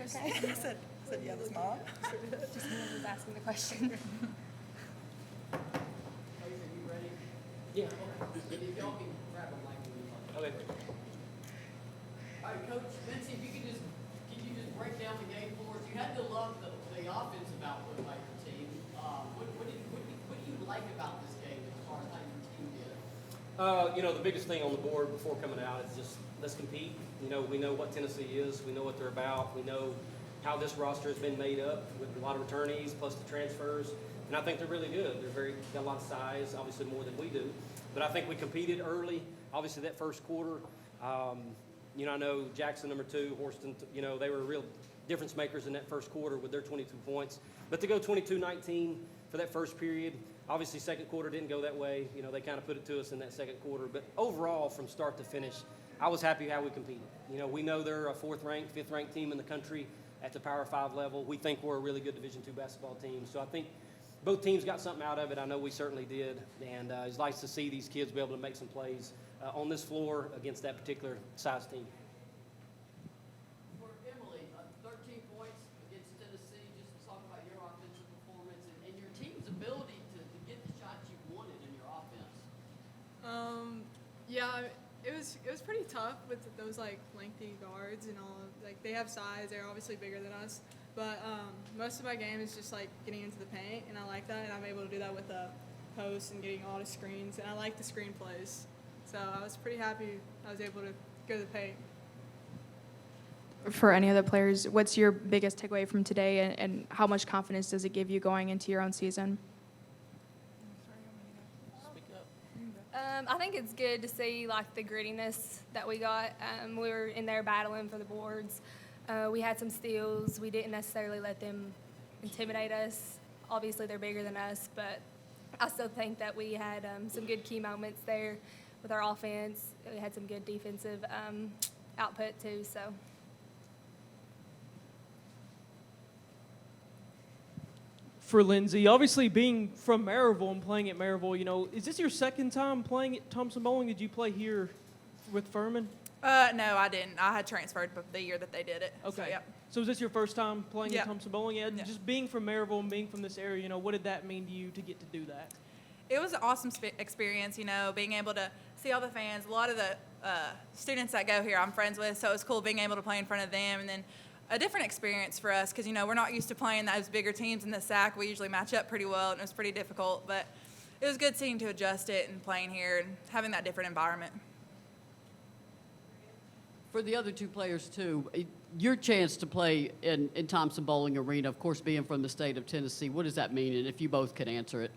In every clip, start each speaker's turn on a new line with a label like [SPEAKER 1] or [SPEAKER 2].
[SPEAKER 1] okay?
[SPEAKER 2] I said yeah, that's mom.
[SPEAKER 1] Just was asking the question.
[SPEAKER 3] Are you ready?
[SPEAKER 4] Yeah.
[SPEAKER 3] If y'all can grab a mic when you
[SPEAKER 4] Okay.
[SPEAKER 3] All right, Coach Mincey, if you could just break down the game for us? You had to love the offensive output by your team. What do you like about this game as far as how your team did?
[SPEAKER 4] The biggest thing on the board before coming out is just let's compete. We know what Tennessee is. We know what they're about. We know how this roster has been made up with a lot of returnees plus the transfers. And I think they're really good. Got a lot of size, obviously more than we do. But I think we competed early. Obviously that first quarter, I know Jackson, number 2, Horston, they were real difference makers in that first quarter with their 22 points. But to go 22-19 for that first period, obviously second quarter didn't go that way. They kind of put it to us in that second quarter. But overall, from start to finish, I was happy how we competed. We know they're a 4th-ranked, 5th-ranked team in the country at the Power 5 level. We think we're a really good Division II basketball team. So I think both teams got something out of it. I know we certainly did. And it's nice to see these kids be able to make some plays on this floor against that particular size team.
[SPEAKER 3] For Emily, 13 points against Tennessee. Just talk about your offensive performance and your team's ability to get the shots you wanted in your offense.
[SPEAKER 5] Yeah, it was pretty tough with those lengthy guards and all. They have size. They're obviously bigger than us. But most of my game is just getting into the paint, and I like that. And I'm able to do that with the post and getting all the screens. And I like the screen plays. So I was pretty happy I was able to go to the paint.
[SPEAKER 1] For any other players, what's your biggest takeaway from today, and how much confidence does it give you going into your own season?
[SPEAKER 4] Speak up.
[SPEAKER 6] I think it's good to see the grittiness that we got. We were in there battling for the boards. We had some steals. We didn't necessarily let them intimidate us. Obviously, they're bigger than us, but I still think that we had some good key moments there with our offense. We had some good defensive output too. So.
[SPEAKER 7] For Lindsay, obviously being from Maryville and playing at Maryville, is this your second time playing at Thompson Bowling? Did you play here with Furman?
[SPEAKER 2] No, I didn't. I had transferred the year that they did it.
[SPEAKER 7] Okay.
[SPEAKER 2] So, yeah.
[SPEAKER 7] So is this your first time playing
[SPEAKER 2] Yeah.
[SPEAKER 7] at Thompson Bowling? Yeah.
[SPEAKER 2] Yeah.
[SPEAKER 7] Just being from Maryville and being from this area, what did that mean to you to get to do that?
[SPEAKER 2] It was an awesome experience, being able to see all the fans. A lot of the students that go here I'm friends with, so it was cool being able to play in front of them. And then a different experience for us because, we're not used to playing those bigger teams in the SAC. We usually match up pretty well, and it was pretty difficult. But it was good seeing to adjust it and playing here and having that different environment.
[SPEAKER 3] For the other two players, too, your chance to play in Thompson Bowling Arena, of course, being from the state of Tennessee, what does that mean? And if you both could answer it.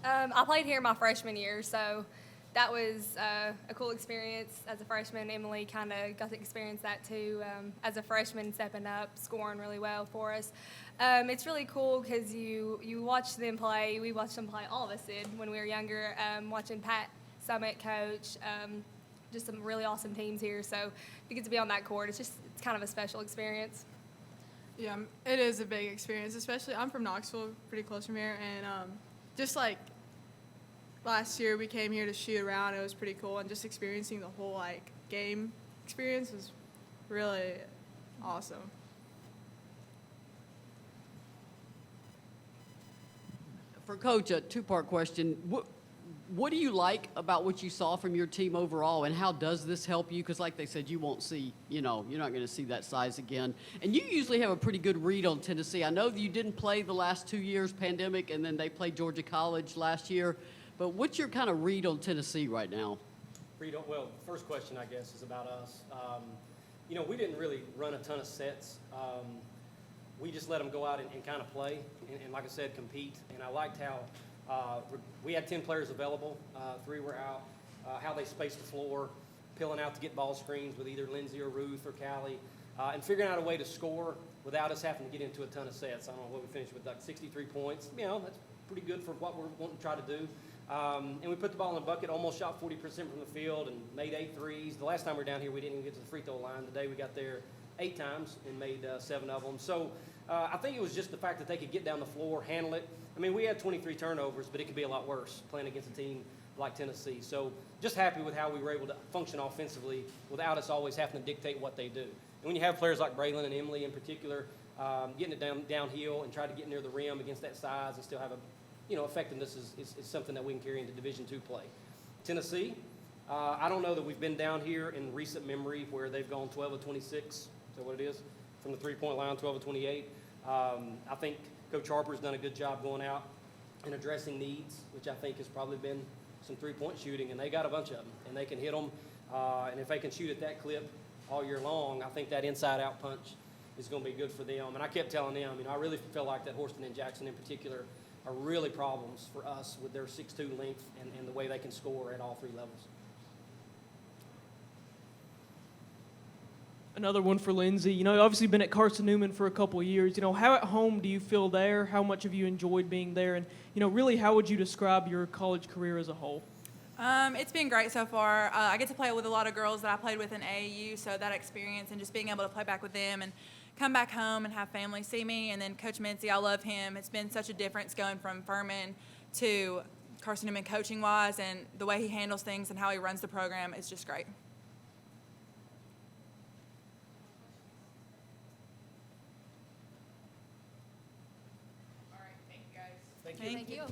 [SPEAKER 6] I played here my freshman year, so that was a cool experience as a freshman. Emily kind of got to experience that too as a freshman, stepping up, scoring really well for us. It's really cool because you watch them play. We watched them play, all of us did, when we were younger, watching Pat Summit coach, just some really awesome teams here. So to get to be on that court, it's kind of a special experience.
[SPEAKER 5] Yeah, it is a big experience, especially I'm from Knoxville, pretty close from here, and just last year we came here to shoot around. It was pretty cool, and just experiencing the whole game experience was really awesome.
[SPEAKER 3] For Coach, a two-part question. What do you like about what you saw from your team overall, and how does this help you? Because like they said, you won't see, you're not going to see that size again. And you usually have a pretty good read on Tennessee. I know that you didn't play the last 2 years, pandemic, and then they played Georgia College last year. But what's your kind of read on Tennessee right now?
[SPEAKER 4] Well, first question, I guess, is about us. We didn't really run a ton of sets. We just let them go out and kind of play and, like I said, compete. And I liked how we had 10 players available. 3 were out. How they spaced the floor, peeling out to get ball screens with either Lindsay or Ruth or Callie, and figuring out a way to score without us having to get into a ton of sets. I don't know what we finished with, 63 points. That's pretty good for what we're wanting to try to do. And we put the ball in the bucket, almost shot 40% from the field and made 8 threes. The last time we were down here, we didn't even get to the free throw line. Today we got there 8 times and made 7 of them. So I think it was just the fact that they could get down the floor, handle it. We had 23 turnovers, but it could be a lot worse playing against a team like Tennessee. So just happy with how we were able to function offensively without us always having to dictate what they do. And when you have players like Braylon and Emily in particular, getting it downhill and try to get near the rim against that size and still have effectiveness is something that we can carry into Division II play. Tennessee, I don't know that we've been down here in recent memory where they've gone 12 of 26. Is that what it is? From the three-point line, 12 of 28. I think Coach Harper's done a good job going out and addressing needs, which I think has probably been some three-point shooting, and they got a bunch of them, and they can hit them. And if they can shoot at that clip all year long, I think that inside-out punch is going to be good for them. And I kept telling them, I really feel like that Horston and Jackson in particular are really problems for us with their 6'2" length and the way they can score at all three levels.
[SPEAKER 7] Another one for Lindsey. You've obviously been at Carson-Newman for a couple of years. How at home do you feel there? How much have you enjoyed being there? And, really, how would you describe your college career as a whole?
[SPEAKER 2] It's been great so far. I get to play with a lot of girls that I played with in AAU, so that experience and just being able to play back with them and come back home and have family see me. And then Coach Mincey, I love him. It's been such a difference going from Furman to Carson-Newman coaching-wise, and the way he handles things and how he runs the program is just great. All right, thank you guys.
[SPEAKER 6] Thank you.